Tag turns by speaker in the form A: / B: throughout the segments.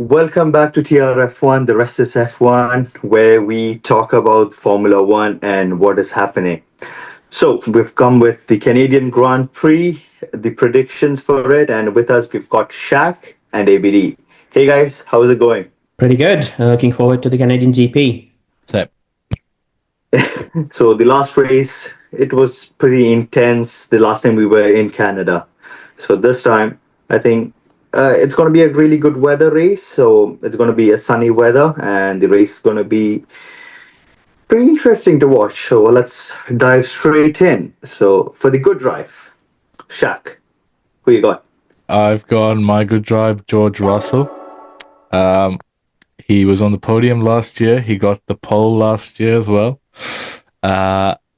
A: Welcome back to TRF1, the rest is F1, where we talk about Formula One and what is happening. So, we've come with the Canadian Grand Prix, the predictions for it, and with us we've got Shaq and ABD. Hey guys, how's it going?
B: Pretty good. Looking forward to the Canadian GP.
C: So,
A: So, the last race, it was pretty intense the last time we were in Canada. So, this time, I think it's going to be a really good weather race. So, it's going to be a sunny weather, and the race is going to be pretty interesting to watch. So let's dive straight in. So for the good drive, Shaq, who you got?
C: I've got my good drive, George Russell. He was on the podium last year. He got the pole last year as well.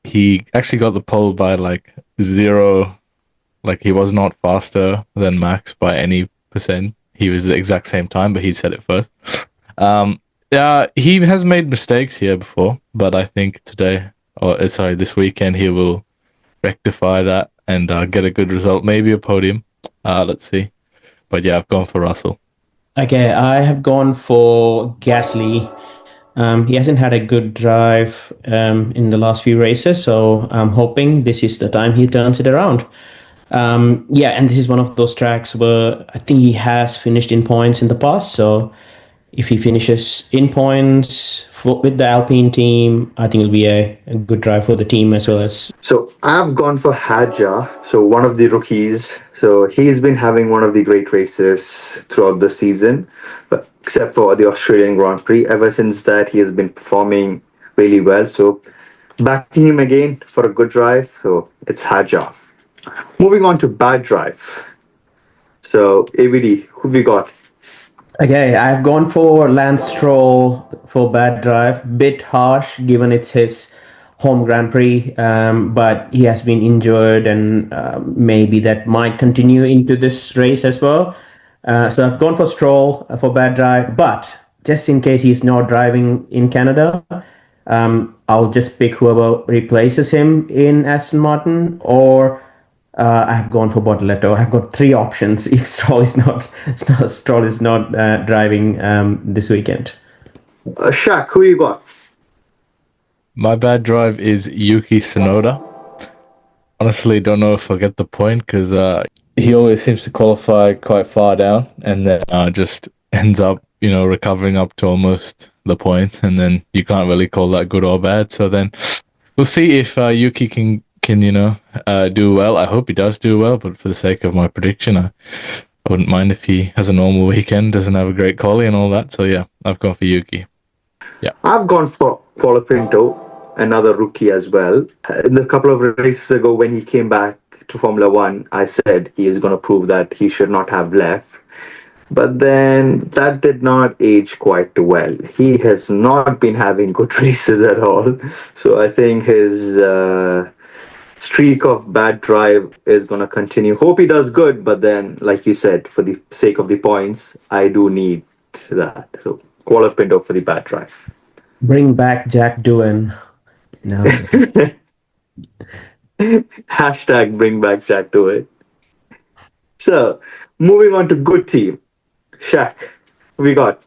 C: He actually got the pole by like zero. Like he was not faster than Max by any percent. He was the exact same time, but he said it first. Yeah, he has made mistakes here before, but I think this weekend, he will rectify that and get a good result, maybe a podium. Let's see. But yeah, I've gone for Russell.
B: Okay, I have gone for Gasly. He hasn't had a good drive in the last few races, so I'm hoping this is the time he turns it around. Yeah, and this is one of those tracks where I think he has finished in points in the past, so if he finishes in points with the Alpine team, I think it'll be a good drive for the team as well as.
A: So I've gone for Hadja, so one of the rookies. So he's been having one of the great races throughout the season, but except for the Australian Grand Prix. Ever since that, he has been performing really well. So backing him again for a good drive. So it's Hadja. Moving on to bad drive. So AVD, who have you got?
B: Okay, I've gone for Lance Stroll for bad drive. Bit harsh given it's his home Grand Prix, but he has been injured and maybe that might continue into this race as well. So I've gone for Stroll for bad drive, but just in case he's not driving in Canada, I'll just pick whoever replaces him in Aston Martin or I've gone for Bortoletto. I've got three options if Stroll is not driving this weekend.
A: Shaq, who you got?
C: My bad drive is Yuki Tsunoda. Honestly, don't know if I'll get the point because he always seems to qualify quite far down and then just ends up, recovering up to almost the points, and then you can't really call that good or bad. So then we'll see if Yuki can do well. I hope he does do well, but for the sake of my prediction, I wouldn't mind if he has a normal weekend, doesn't have a great quali and all that. So yeah, I've gone for Yuki. Yeah,
A: I've gone for Colapinto, another rookie as well. In a couple of races ago, when he came back to Formula One, I said he is going to prove that he should not have left. But then that did not age quite well. He has not been having good races at all. So I think his streak of bad drive is going to continue. Hope he does good, but then, like you said, for the sake of the points, I do need that. So, Kuala Pinto for the bad drive.
B: Bring back Jack Doohan. No.
A: Hashtag bring back Jack to it. So, moving on to good team. Shaq, who we got?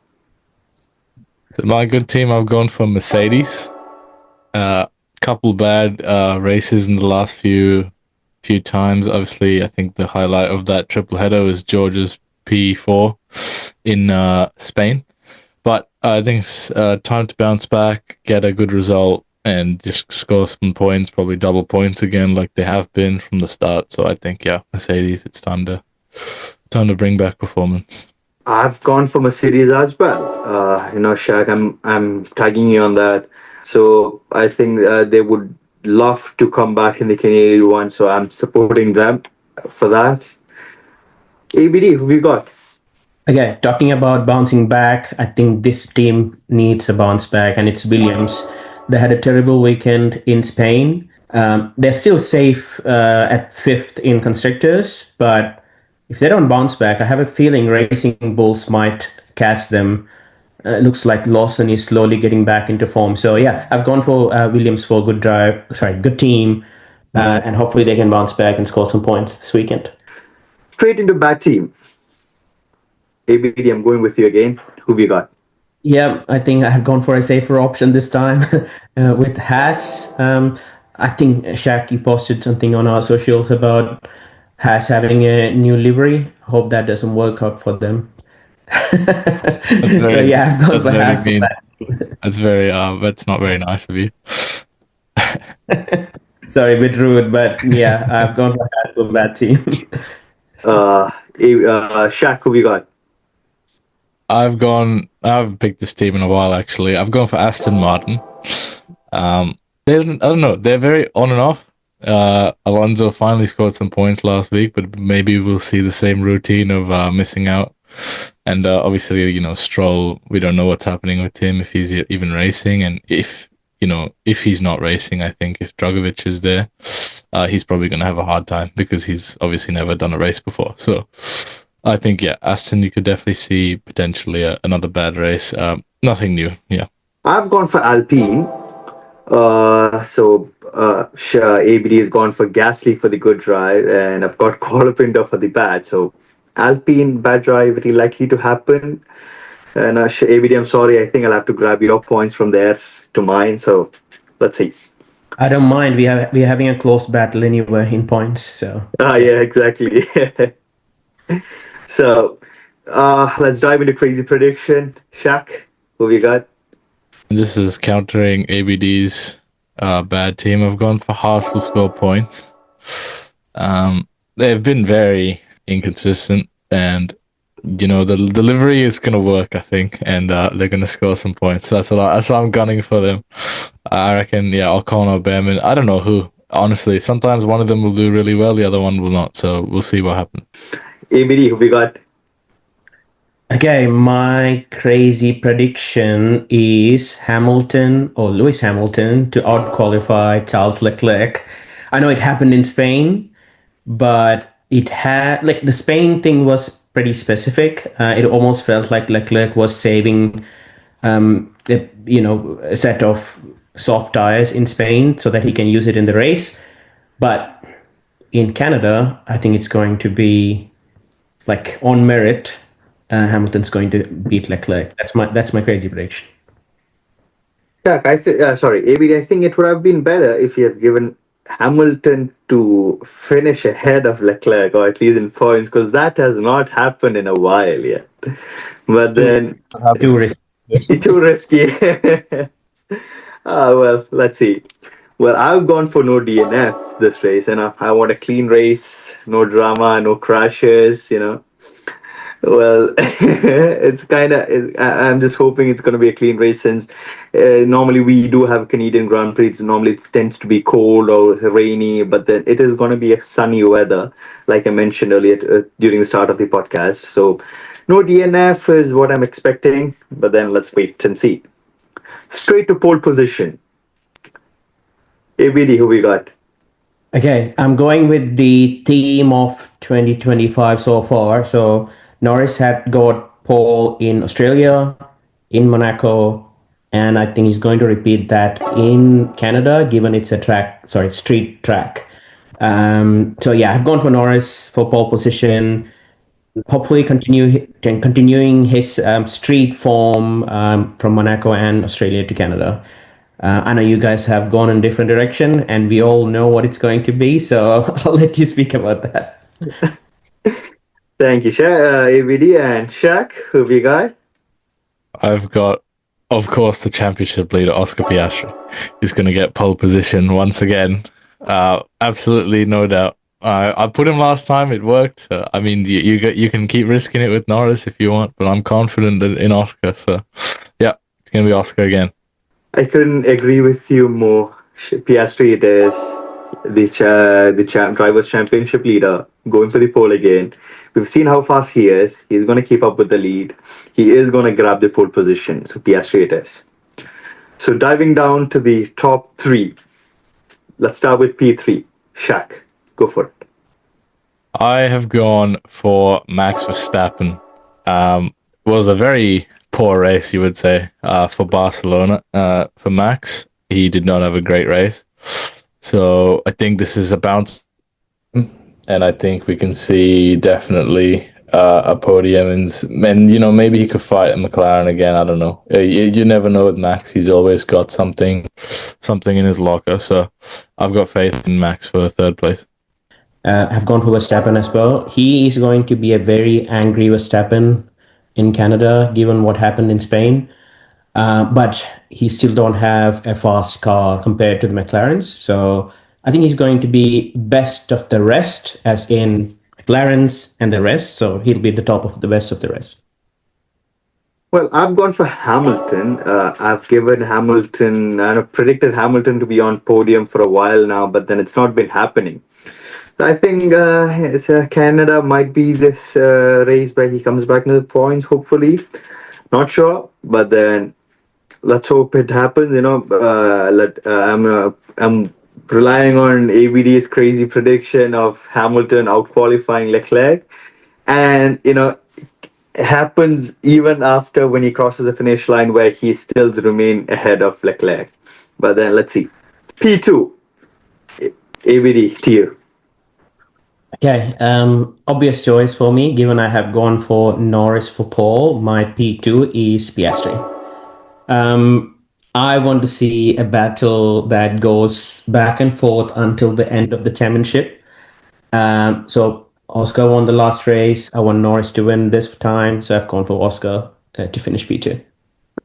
C: So my good team, I've gone for Mercedes. Couple bad races in the last few times. Obviously, I think the highlight of that triple header was George's P4 in Spain. But I think it's time to bounce back, get a good result, and just score some points, probably double points again like they have been from the start. So I think, yeah, Mercedes, it's time to bring back performance.
A: I've gone for Mercedes as well. Shaq, I'm tagging you on that. So I think they would love to come back in the Canadian one. So I'm supporting them for that. ABD, who we got?
B: Okay, talking about bouncing back, I think this team needs a bounce back, and it's Williams. They had a terrible weekend in Spain. They're still safe at fifth in constructors, but if they don't bounce back, I have a feeling Racing Bulls might catch them. Looks like Lawson is slowly getting back into form. So yeah, I've gone for Williams for good team, and hopefully they can bounce back and score some points this weekend.
A: Straight into bad team. ABD, I'm going with you again. Who have you got?
B: Yeah, I think I have gone for a safer option this time with Haas. I think Shaq, posted something on our socials about Haas having a new livery. Hope that doesn't work out for them.
C: That's
B: So
C: very
B: yeah, I've gone
C: that's
B: for
C: very
B: Haas for
C: mean.
B: that.
C: That's not very nice of you.
B: Sorry, a bit rude, but yeah, I've gone for Haas for that team.
A: Shaq, who have you got?
C: I haven't picked this team in a while actually. I've gone for Aston Martin. I don't know, they're very on and off. Alonso finally scored some points last week, but maybe we'll see the same routine of missing out. And obviously, Stroll, we don't know what's happening with him, if he's even racing. And if he's not racing, I think if Dragovic is there, he's probably going to have a hard time because he's obviously never done a race before. So I think, yeah, Aston, you could definitely see potentially another bad race. Nothing new. Yeah.
A: I've gone for Alpine. ABD has gone for Gasly for the good drive, and I've got Colapinto for the bad. So Alpine bad drive very likely to happen. And ABD, I'm sorry, I think I'll have to grab your points from there to mine. So let's see.
B: I don't mind. We're having a close battle anyway in points. So
A: Yeah, exactly. So let's dive into crazy prediction. Shaq, who we got?
C: This is countering ABD's bad team. I've gone for Haas will score points. They've been very inconsistent, and the delivery is going to work, I think, and they're going to score some points. That's what I'm gunning for them. I reckon, yeah, Ocon or Behrman. I don't know who. Honestly, sometimes one of them will do really well, the other one will not. So we'll see what happens.
A: ABD, who we got?
B: okay, my crazy prediction is Lewis Hamilton to out-qualify Charles Leclerc. I know it happened in Spain, but it had the Spain thing was pretty specific. It almost felt like Leclerc was saving a set of soft tires in Spain so that he can use it in the race. But in Canada, I think it's going to be on merit. Hamilton's going to beat Leclerc. That's my crazy prediction.
A: Shaq, sorry, ABD, I think it would have been better if you had given Hamilton to finish ahead of Leclerc, or at least in points, because that has not happened in a while yet. But then,
B: Too risky.
A: too risky. Well, let's see. Well, I've gone for no DNF this race, and I want a clean race, no drama, no crashes. Well, it's kind of. I'm just hoping it's going to be a clean race since normally we do have Canadian Grand Prix. It normally tends to be cold or rainy, but then it is going to be a sunny weather, like I mentioned earlier during the start of the podcast. So, no DNF is what I'm expecting, but then let's wait and see. Straight to pole position. ABD, who we got?
B: Okay, I'm going with the theme of 2025 so far. So Norris had got pole in Australia, in Monaco, and I think he's going to repeat that in Canada, given it's a street track. So yeah, I've gone for Norris for pole position. Hopefully, continuing his street form from Monaco and Australia to Canada. I know you guys have gone in different direction, and we all know what it's going to be. So I'll let you speak about that.
A: Thank you, ABD and Shaq. Who we got?
C: I've got, of course, the championship leader, Oscar Piastri. He's going to get pole position once again. Absolutely no doubt. I put him last time, it worked. I mean, you can keep risking it with Norris if you want, but I'm confident in Oscar. So, yeah, it's going to be Oscar again.
A: I couldn't agree with you more. Piastri, it is the drivers' championship leader, going for the pole again. We've seen how fast he is. He's going to keep up with the lead. He is going to grab the pole position. So Piastri it is. So diving down to the top three. Let's start with P3. Shaq, go for it.
C: I have gone for Max Verstappen. Was a very poor race, you would say, for Barcelona. For Max, he did not have a great race. So I think this is a bounce. And I think we can see definitely a podium, and maybe he could fight a McLaren again. I don't know. You never know with Max. He's always got something in his locker. So I've got faith in Max for third place.
B: I've gone for Verstappen as well. He is going to be a very angry Verstappen in Canada, given what happened in Spain. But he still don't have a fast car compared to the McLarens. So I think he's going to be best of the rest, as in McLarens and the rest. So he'll be at the top of the best of the rest.
A: Well, I've gone for Hamilton. I've given Hamilton, I've predicted Hamilton to be on podium for a while now, but then it's not been happening. So I think Canada might be this race where he comes back into the points, hopefully. Not sure, but then let's hope it happens. I'm relying on AVD's crazy prediction of Hamilton out qualifying Leclerc, and it happens even after when he crosses the finish line, where he still remain ahead of Leclerc. But then let's see. P2, AVD to you.
B: Okay, obvious choice for me, given I have gone for Norris for pole. My P2 is Piastri. I want to see a battle that goes back and forth until the end of the championship. So Oscar won the last race. I want Norris to win this time, so I've gone for Oscar to finish P2.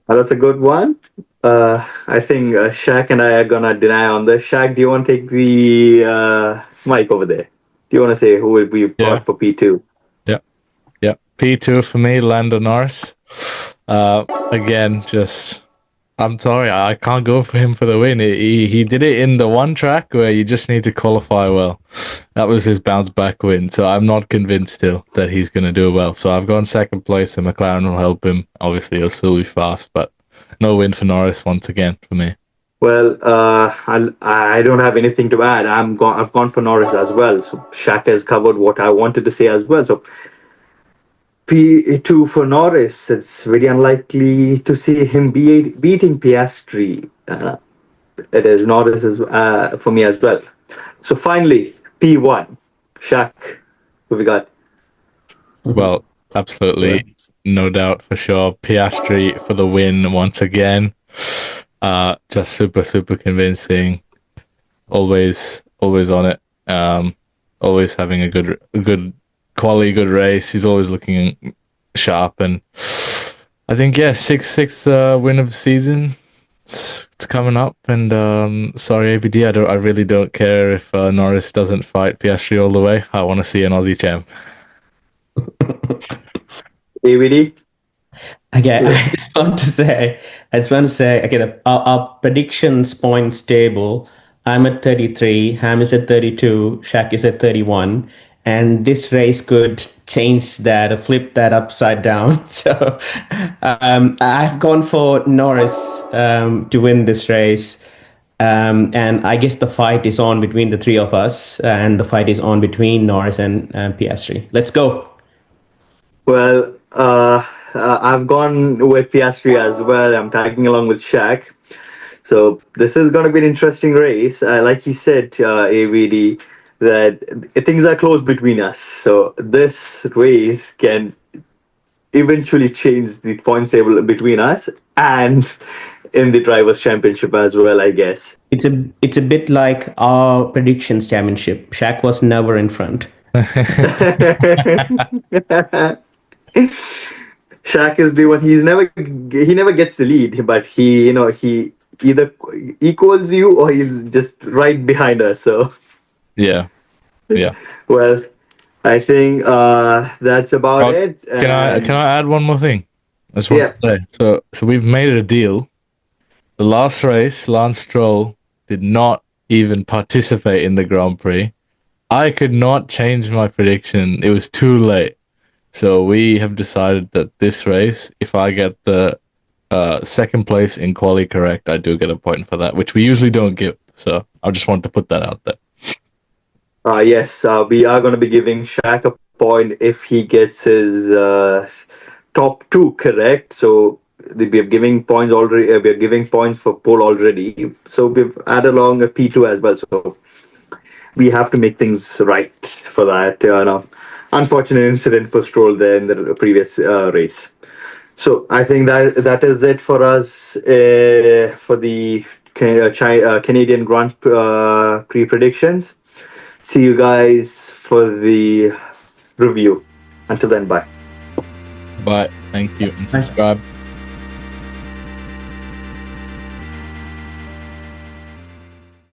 A: That's a good one. I think Shaq and I are gonna deny on this. Shaq, do you want to take the mic over there? Do you want to say who we've got for P2?
C: Yeah. P2 for me, Lando Norris. Again, I'm sorry, I can't go for him for the win. He did it in the one track where you just need to qualify well. That was his bounce back win. So I'm not convinced still that he's going to do well. So I've gone second place, and McLaren will help him. Obviously, he'll still be fast, but no win for Norris once again for me.
A: Well, I don't have anything to add. I've gone for Norris as well. So Shaq has covered what I wanted to say as well. So P2 for Norris. It's very unlikely to see him beating Piastri. It is Norris for me as well. So finally, P1. Shaq, who we got?
C: Well, absolutely, no doubt for sure. Piastri for the win once again. Just super convincing. Always on it. Always having a good quality, good race. He's always looking sharp, and I think sixth win of the season. It's coming up, and sorry ABD, I really don't care if Norris doesn't fight Piastri all the way. I want to see an Aussie champ.
A: ABD.
B: Okay, I just want to say, okay, our predictions points table. I'm at 33, Ham is at 32, Shaq is at 31, and this race could change that or flip that upside down. So I've gone for Norris to win this race. And I guess the fight is on between the three of us, and the fight is on between Norris and Piastri. Let's go.
A: Well, I've gone with Piastri as well. I'm tagging along with Shaq. So this is going to be an interesting race. Like he said, AVD, that things are close between us. So this race can eventually change the points table between us and in the Drivers' Championship as well, I guess.
B: It's a bit like our predictions championship. Shaq was never in front.
A: Shaq is the one. He never gets the lead, but he either equals you or he's just right behind us. So
C: yeah.
A: Well, I think that's about it.
C: Can I add one more thing? I just want to say. So we've made a deal. The last race, Lance Stroll did not even participate in the Grand Prix. I could not change my prediction. It was too late. So we have decided that this race, if I get the second place in quali correct, I do get a point for that, which we usually don't give. So I just wanted to put that out there.
A: Yes, we are going to be giving Shaq a point if he gets his top two correct. So we are giving points already. We are giving points for pole already. So we've added along a P2 as well. So we have to make things right for that. unfortunate incident for Stroll there in the previous race. So I think that is it for us for the Canadian Grand Prix predictions. See you guys for the review. Until then, bye.
C: Bye. Thank you and subscribe.